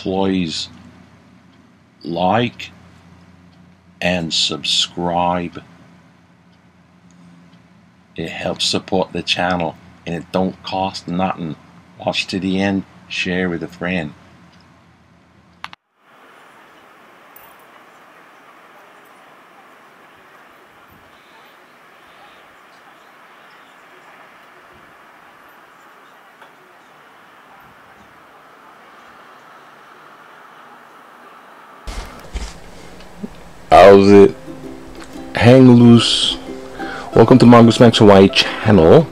please like and subscribe. It helps support the channel and it don't cost nothing. Watch to the end, share with a friend. How's it? Hang loose. Welcome to Mongoose Max Hawaii channel.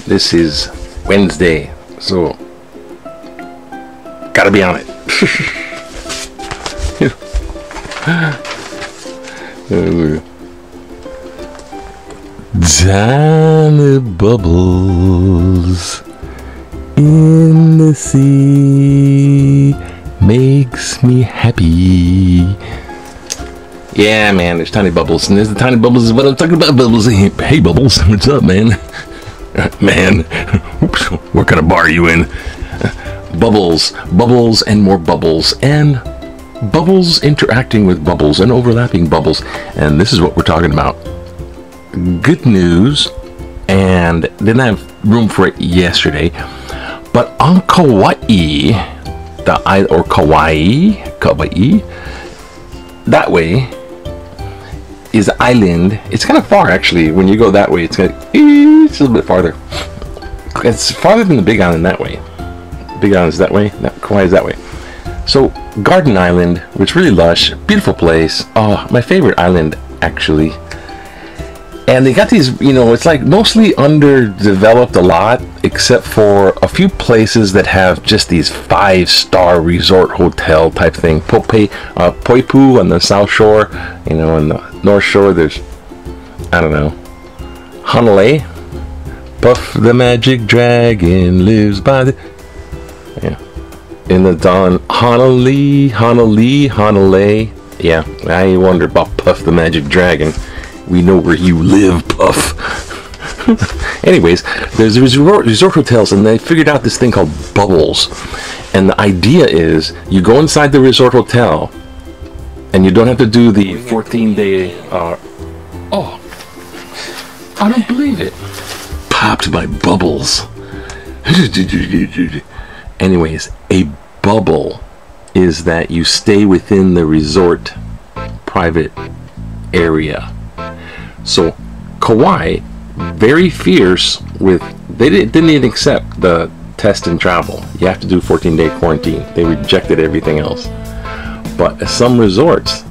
This is Wednesday, so gotta be on it. Tiny bubbles in the sea makes me happy. Yeah, man, there's tiny bubbles, and there's the tiny bubbles is what I'm talking about. Bubbles. Hey, Bubbles, what's up, man? Man, oops, what kind of bar are you in? Bubbles, bubbles, and more bubbles, and bubbles interacting with bubbles and overlapping bubbles, and this is what we're talking about. Good news, and didn't have room for it yesterday, but on Kauai, Kauai, that way is the island. It's kind of far actually. When you go that way, it's a little bit farther. It's farther than the Big Island that way. Big Island is that way. Kauai is that way. So Garden Island, which is really lush, beautiful place. Oh, my favorite island actually. And they got these, you know, it's like mostly underdeveloped a lot, except for a few places that have just these 5-star resort hotel type thing. Poipu on the South Shore, you know, on the North Shore there's, I don't know, Honolulu. Puff the magic dragon lives by the, yeah, in the dawn. Honolulu. Yeah, I wonder about Puff the magic dragon. We know where you live, Puff. Anyways, there's resort hotels, and they figured out this thing called bubbles. And the idea is you go inside the resort hotel, and you don't have to do the 14-day. Oh, I don't believe it. Popped my bubbles. Anyways, a bubble is that you stay within the resort private area. So Kauai, very fierce with, they didn't even accept the test and travel. You have to do 14-day quarantine. They rejected everything else. But at some resorts,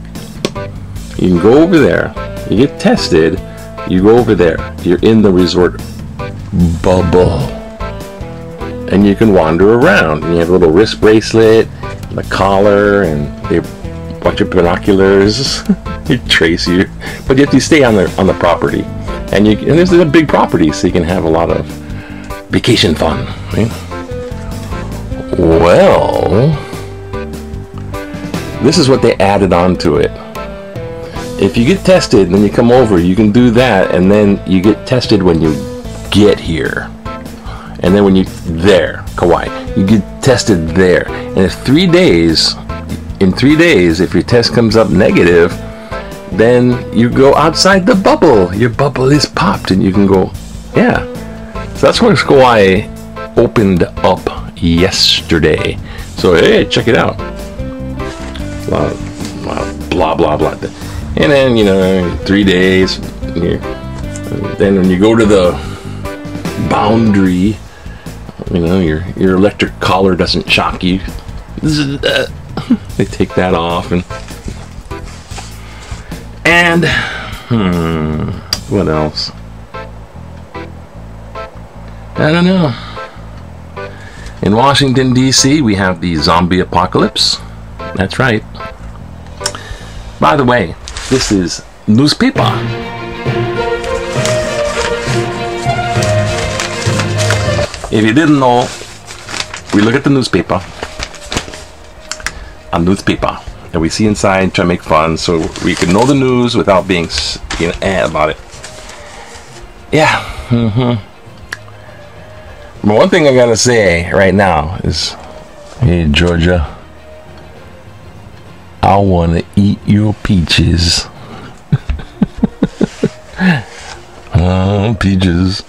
you can go over there, you get tested, you go over there, you're in the resort bubble, and you can wander around. And you have a little wrist bracelet, and a collar, and they watch your binoculars. You trace you, but you have to stay on the property, and there's a big property, so you can have a lot of vacation fun. Right? Well, this is what they added on to it. If you get tested, then you come over, you can do that, and then you get tested when you get here, and then when you there, Kauai, you get tested there, and in 3 days, if your test comes up negative, then you go outside the bubble. Your bubble is popped, and you can go, yeah. So that's where Kauai opened up yesterday. So hey, check it out. Blah blah blah. And then, you know, 3 days. Then when you go to the boundary, you know, your electric collar doesn't shock you. They take that off, and what else? I don't know. In Washington, D.C., we have the zombie apocalypse. That's right. By the way, this is newspaper. If you didn't know, we look at the newspaper. A newspaper. And we see inside, try to make fun, so we can know the news without being, you know, about it. Yeah. But one thing I gotta say right now is, hey Georgia, I wanna eat your peaches. Oh, peaches.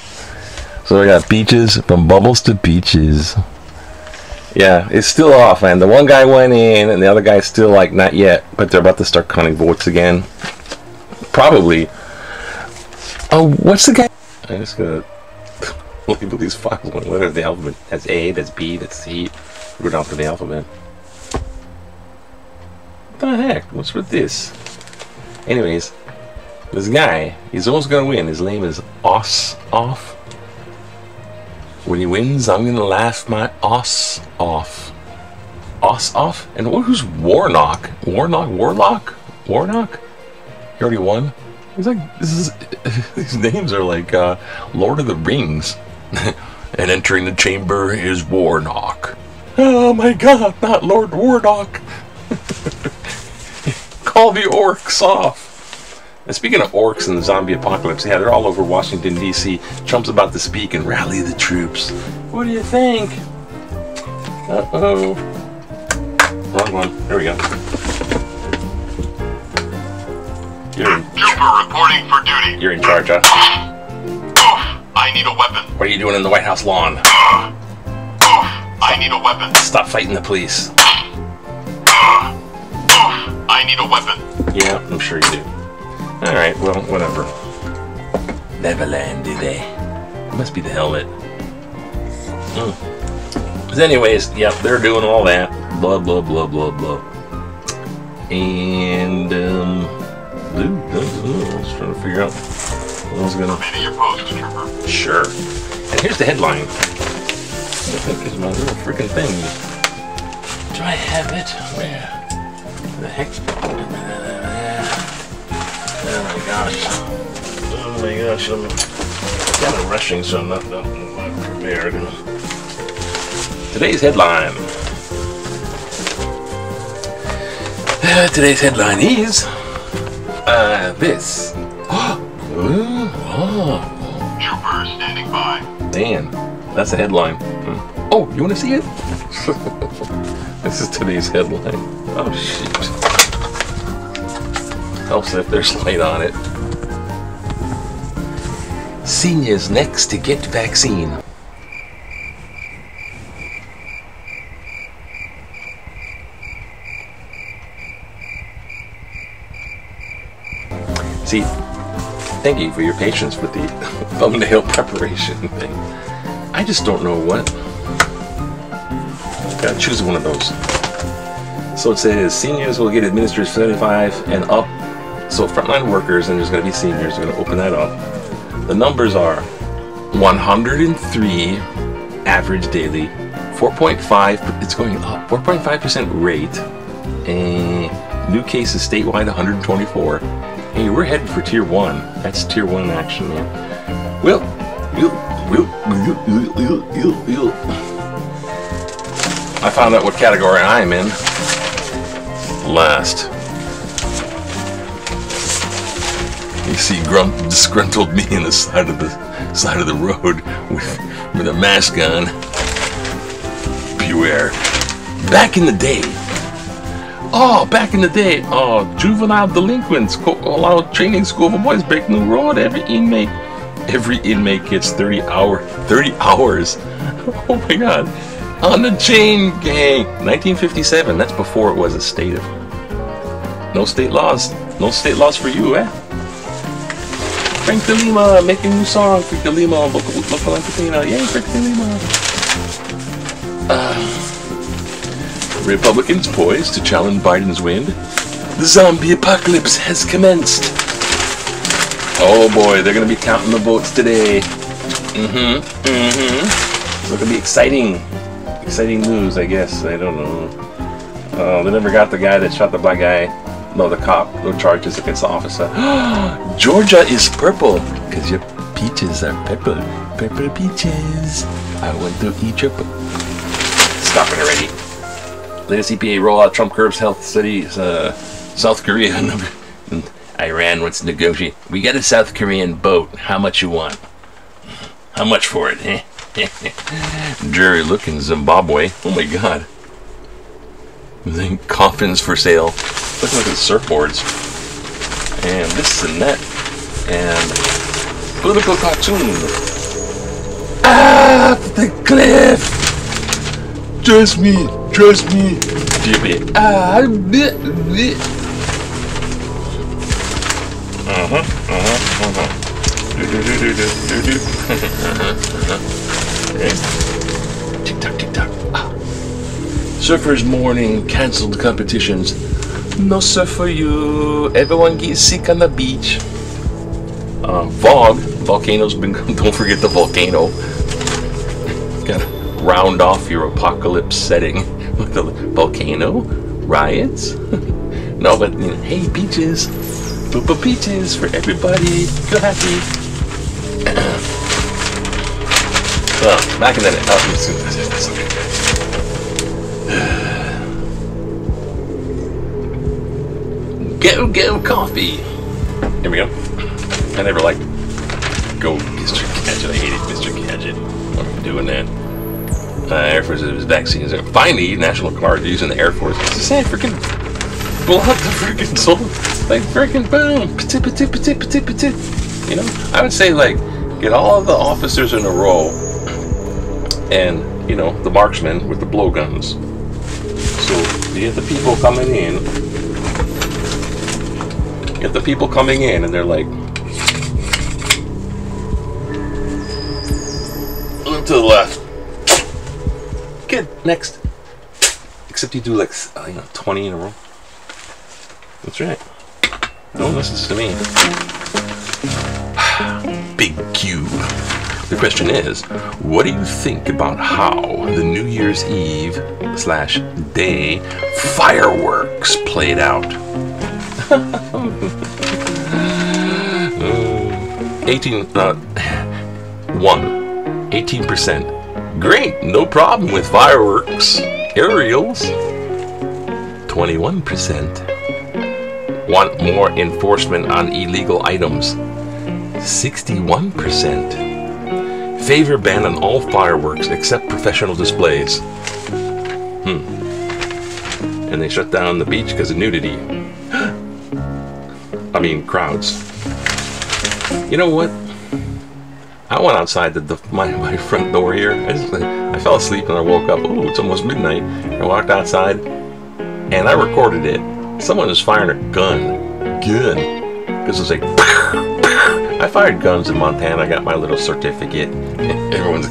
So I got peaches, from bubbles to peaches. Yeah, it's still off, man. The one guy went in, and the other guy's still like not yet, but they're about to start counting votes again. Probably. Oh, what's the guy? I just gotta label these 5 letters of the alphabet. That's A, that's B, that's C. Runoff of the alphabet. What the heck? What's with this? Anyways, this guy, he's almost gonna win. His name is Off. When he wins, I'm gonna laugh my ass off. Off? And who's Warnock? Warlock? He already won? He's like, these names are like Lord of the Rings. And entering the chamber is Warnock. Oh my god, not Lord Warnock. Call the orcs off. And speaking of orcs and the zombie apocalypse, yeah, they're all over Washington, D.C. Trump's about to speak and rally the troops. What do you think? Uh-oh. Wrong one. There we go. Trooper reporting for duty. You're in charge, huh? I need a weapon. What are you doing in the White House lawn? I need a weapon. Stop fighting the police. I need a weapon. Yeah, I'm sure you do. Alright, well, whatever. Neverland, do they? It must be the helmet. But anyways, yeah, they're doing all that. Blah, blah, blah, blah, blah. And, I was trying to figure out what I was gonna... Remain at your post, Trooper. Sure. And here's the headline. What the heck is my little freaking thing? Do I have it? Where the heck? Oh my gosh, I'm kind of rushing, so I'm not prepared. Today's headline. Today's headline is this. Trooper standing by. Man, that's a headline. Oh, you want to see it? This is today's headline. Oh, shoot. Helps if there's light on it. Seniors next to get vaccine. See, thank you for your patience with the thumbnail preparation thing. I just don't know what. Gotta choose one of those. So it says seniors will get administered 75 and up. So frontline workers, and there's going to be seniors, we're going to open that up. The numbers are 103 average daily, 4.5, it's going up, 4.5% rate, and new cases statewide 124. Hey, we're headed for tier 1. That's tier 1 action, man. Well, I found out what category I'm in last. You see disgruntled me in the side of the road with a mask on. Beware. Back in the day. Juvenile delinquents allow training school for boys break new road. Every inmate gets 30 hours. Oh my god. On the chain gang. 1957. That's before it was a state of. No state laws. No state laws for you, eh? Frank De Lima making a new song. Frank De Lima, local entertainer. Yay, Frank De Lima. Republicans poised to challenge Biden's win. The zombie apocalypse has commenced. Oh boy, they're going to be counting the votes today. So it's going to be exciting. Exciting news, I guess. I don't know. They never got the guy that shot the black guy. No, the cop. No charges against the officer. Georgia is purple because your peaches are purple. Purple peaches. I want to eat your. Stop it already. Latest EPA rollout. Trump curbs health cities. South Korea and Iran wants to negotiate. We got a South Korean boat. How much you want? How much for it, eh? Jerry looking Zimbabwe. Oh my god. Then coffins for sale. Look at the surfboards. And this and that. And political cartoon. Ah, the cliff. Trust me. Trust me. Jimmy. Ah, bleh, bleh. Okay. Tick tock, tick tock. Ah. Surfers morning, cancelled competitions. No surf for you. Everyone gets sick on the beach. Volcano's been. Don't forget the volcano. Gotta round off your apocalypse setting with the volcano riots. No, but you know, hey, beaches. Poopa beaches for everybody. Feel happy. Well, back in the day. Go coffee. Here we go. I never liked Go Mr. Gadget. I hated Mr. Gadget. What am I doing that? Air Force vaccines. Finally, National Guard using the Air Force. Just say freaking blow up the freaking soul. Like freaking boom. Petit, petit, petit, petit, petit. You know? I would say like get all of the officers in a row and, you know, the marksmen with the blowguns. So you get the people coming in. Get the people coming in and they're like look to the left. Good, next. Except you do like 20 in a row. That's right. Don't listen to me. Big Q. The question is, what do you think about how the New Year's Eve / day fireworks played out? 18%. Great, no problem with fireworks. Aerials. 21%. Want more enforcement on illegal items. 61%. Favor ban on all fireworks except professional displays. And they shut down the beach because of nudity. I mean, crowds. You know what? I went outside my front door here. I fell asleep and I woke up. Oh, it's almost midnight. I walked outside and I recorded it. Someone was firing a gun. Because it was like, I fired guns in Montana. I got my little certificate. Everyone's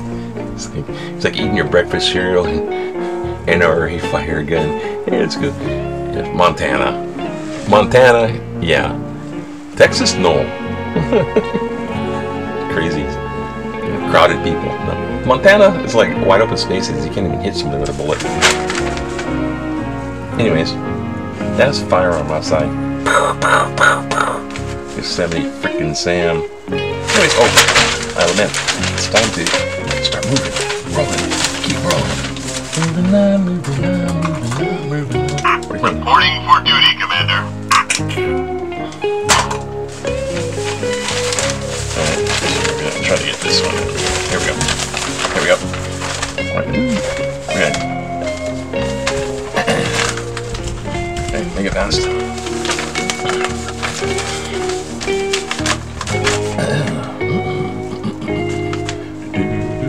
it's like eating your breakfast cereal and already fire a gun. Yeah, it's good. Yeah, Montana, yeah. Texas, no. Crazy. Crowded people. No. Montana is like wide open spaces. You can't even hit something with a bullet. Anyways, that's firearm outside. Yosemite freaking Sam. Anyways, man, it's time to start moving, rolling, keep rolling. Reporting for duty, Commander. Try to get this one. Here we go. Right. Okay. Okay, make it fast.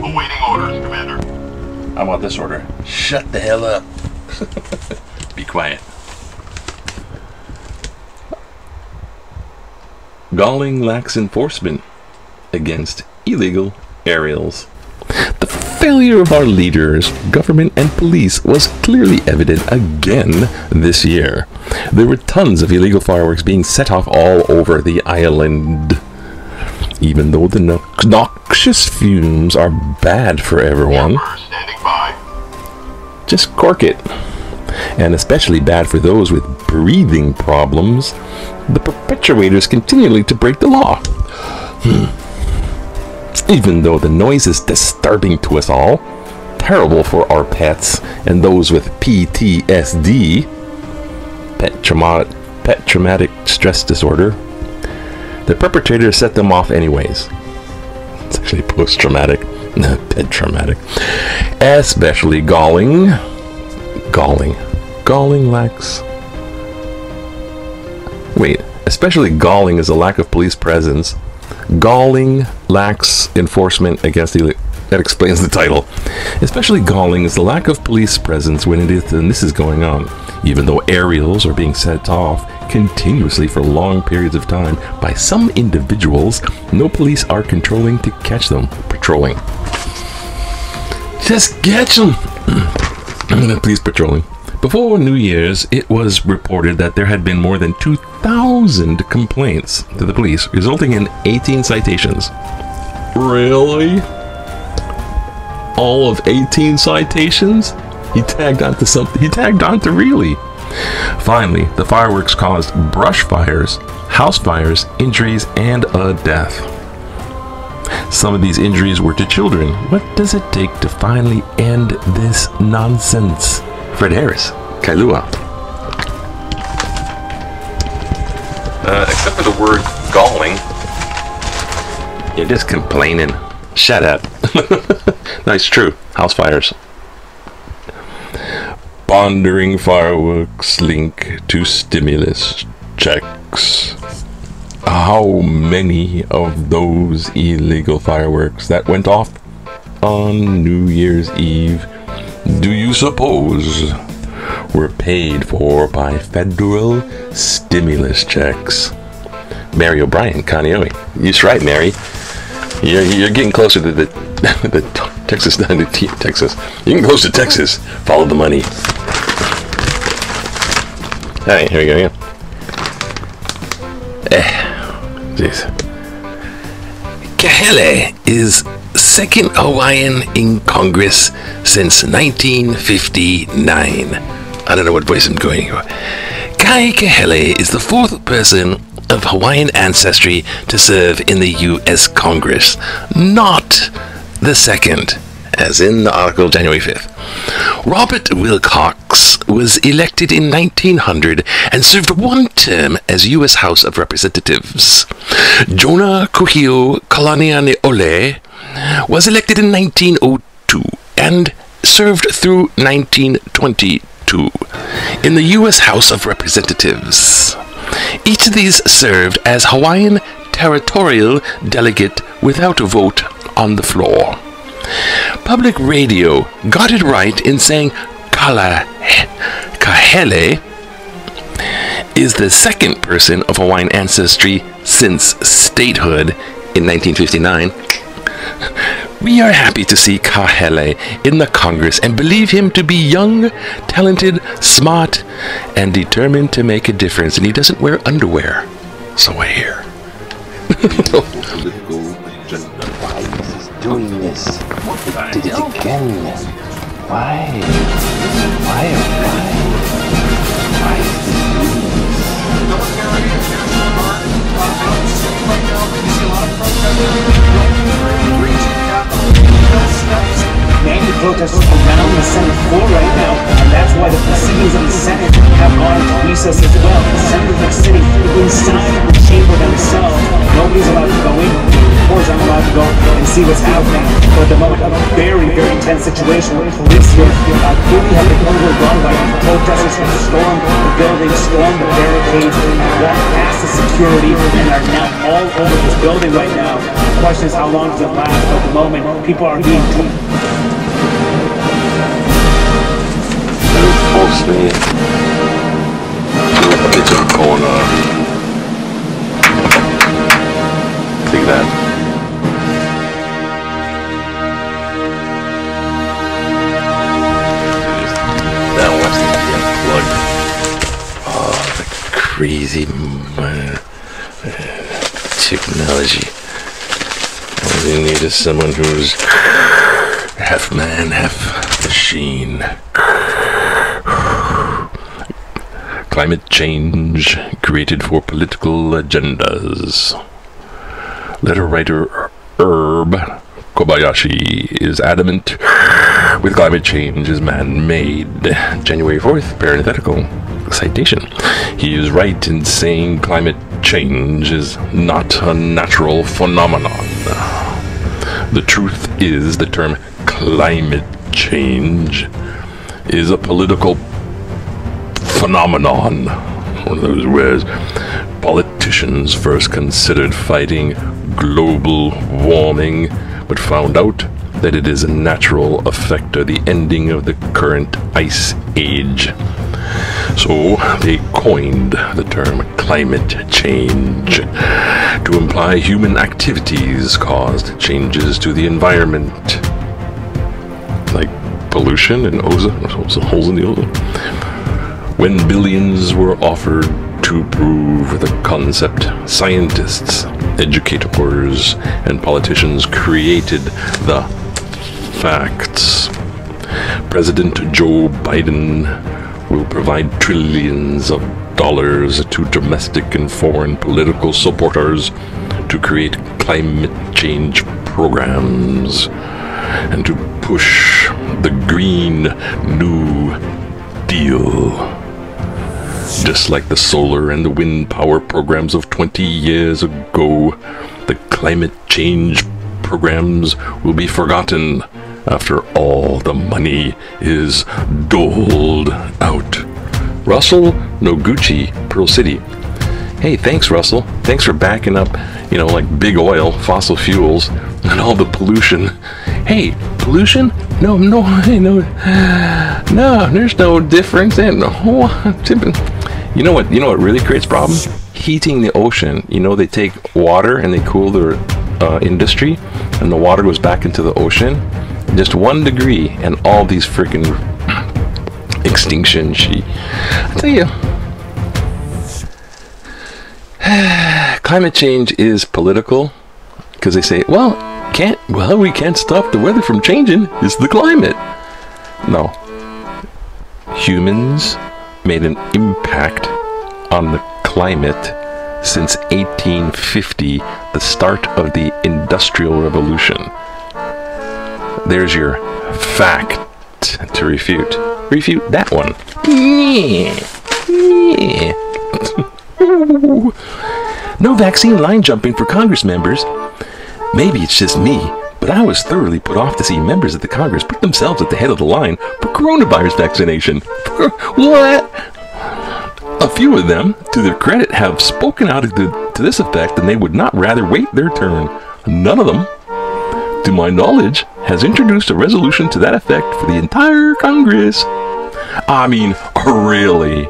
Awaiting orders, Commander. I want this order. Shut the hell up. Be quiet. Galling lax enforcement against illegal aerials. The failure of our leaders, government and police was clearly evident again this year. There were tons of illegal fireworks being set off all over the island. Even though the noxious fumes are bad for everyone, Standing by. just cork it. And especially bad for those with breathing problems, the perpetrators continually to break the law. Even though the noise is disturbing to us all, terrible for our pets and those with PTSD, pet traumatic stress disorder, the perpetrators set them off anyways. It's actually post-traumatic. bit traumatic. Especially galling. Galling lacks... Wait, especially galling is a lack of police presence. Galling lacks enforcement against the... That explains the title. Especially galling is the lack of police presence when this is going on. Even though aerials are being set off continuously for long periods of time by some individuals, no police are patrolling. Just catch them! Police patrolling. Before New Year's, it was reported that there had been more than 2,000 complaints to the police, resulting in 18 citations. Really? All of 18 citations? He tagged onto something. He tagged onto really. Finally, the fireworks caused brush fires, house fires, injuries, and a death. Some of these injuries were to children. What does it take to finally end this nonsense? Fred Harris, Kailua. Except for the word galling, you're just complaining. Shut up. No, it's true. House fires. Pondering fireworks link to stimulus checks. How many of those illegal fireworks that went off on New Year's Eve do you suppose were paid for by federal stimulus checks? Mary O'Brien, Kaneohe. That's right, Mary. You're getting closer to the Texas, Texas. You're getting close to Texas. Follow the money. Alright, here we go again. Jeez. Kahele is second Hawaiian in Congress since 1959. I don't know what voice I'm going for. Kai Kahele is the fourth person of Hawaiian ancestry to serve in the U.S. Congress, not the second, as in the article January 5th. Robert Wilcox was elected in 1900 and served one term as U.S. House of Representatives. Jonah Kuhio Kalanianeole was elected in 1902 and served through 1922 in the U.S. House of Representatives. Each of these served as Hawaiian territorial delegate without a vote on the floor. Public radio got it right in saying Kahele is the second person of Hawaiian ancestry since statehood in 1959. We are happy to see Kahele in the Congress and believe him to be young, talented, smart, and determined to make a difference. And he doesn't wear underwear. So I hear. Why is he doing this? He did it again. Why? Why? Many protesters around the Senate floor right now, and that's why the proceedings of the Senate have gone into recess as well. The senators are sitting inside the chamber themselves. Nobody's allowed to go in. Reporters aren't allowed to go and see what's happening. But at the moment, a very, very intense situation. This year, clearly have been overrun by protesters who stormed the building, stormed the barricades, and walked past the security, and are now all over this building right now. The question is, how long does it last? But at the moment, people are being Mostly a bit of a corner. Look at that. Now watch this get plugged. Oh, the crazy technology. All you need is someone who's half man, half machine. Climate change created for political agendas. Letter writer Herb Kobayashi is adamant with climate change is man-made. January 4th, parenthetical citation. He is right in saying climate change is not a natural phenomenon. The truth is, the term climate change is a political phenomenon. One of those words politicians first considered fighting global warming, but found out that it is a natural effect of the ending of the current ice age. So they coined the term climate change to imply human activities caused changes to the environment, like pollution and ozone, holes in the ozone. When billions were offered to prove the concept, scientists, educators, and politicians created the facts. President Joe Biden will provide trillions of dollars to domestic and foreign political supporters to create climate change programs and to push the Green New Deal. Just like the solar and the wind power programs of 20 years ago, the climate change programs will be forgotten after all the money is doled out. Russell Noguchi, Pearl City. Hey, thanks, Russell. Thanks for backing up, you know, like big oil, fossil fuels, and all the pollution. Hey, pollution? No, there's no difference in the whole. You know what really creates problems? Heating the ocean. You know, they take water and they cool their industry, and the water goes back into the ocean. Just 1 degree, and all these freaking extinction I tell you, climate change is political because they say, we can't stop the weather from changing. It's the climate. No. Humans made an impact on the climate since 1850, the start of the Industrial Revolution. There's your fact to refute. Refute that one. No vaccine line jumping for Congress members. Maybe it's just me, but I was thoroughly put off to see members of the Congress put themselves at the head of the line for coronavirus vaccination. What? A few of them, to their credit, have spoken out to this effect, and they would not rather wait their turn. None of them, to my knowledge, has introduced a resolution to that effect for the entire Congress. I mean, really.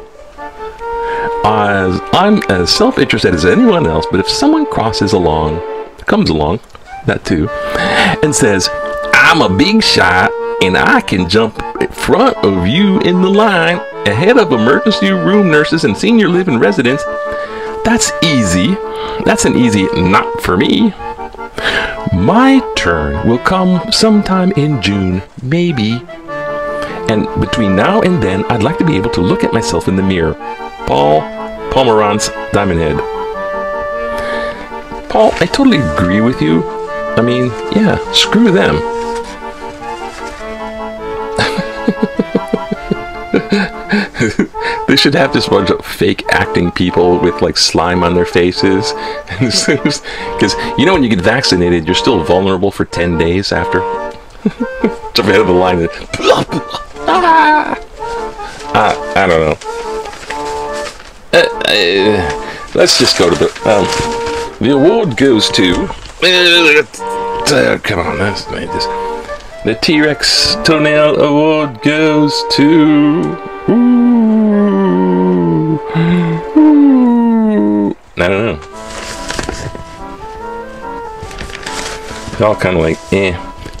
I'm as self-interested as anyone else, but if someone comes along, that too, and says, I'm a big shot and I can jump in front of you in the line ahead of emergency room nurses and senior living residents, that's easy. That's an easy not for me. My turn will come sometime in June, maybe. And between now and then, I'd like to be able to look at myself in the mirror. Paul Pomerantz, Diamond Head. Paul, I totally agree with you. I mean, yeah, screw them. They should have this bunch of fake acting people with like slime on their faces. Because you know when you get vaccinated, you're still vulnerable for 10 days after. Jump ahead of the line and I don't know. Let's just go to the award goes to come on, let's make this. The T-Rex Toenail Award goes to I don't know. They're all kind of like,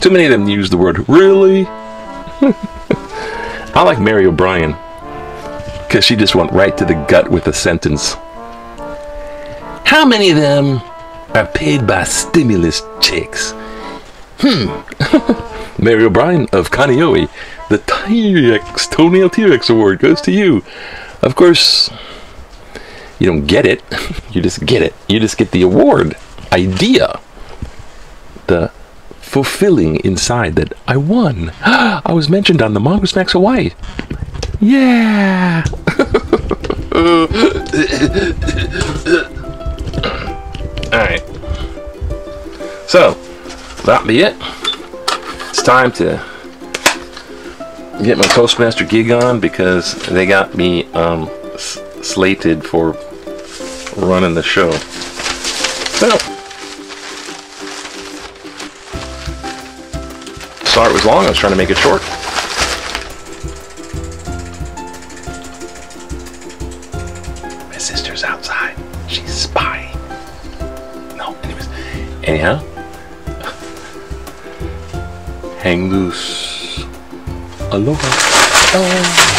Too many of them use the word really. I like Mary O'Brien because she just went right to the gut with a sentence. How many of them are paid by stimulus checks? Mary O'Brien of Kaneohe, the T-Rex Toenail T-Rex Award goes to you. Of course, you don't get it. You just get it. You just get the award idea. The fulfilling inside that I won. I was mentioned on the Mongoose Max Hawaii. Yeah. Alright. So, that be it. It's time to get my Toastmaster gig on because they got me slated for running the show. So, sorry it was long, I was trying to make it short. My sister's outside. She's spying. No, anyways. Anyhow. Hang loose. Aloha.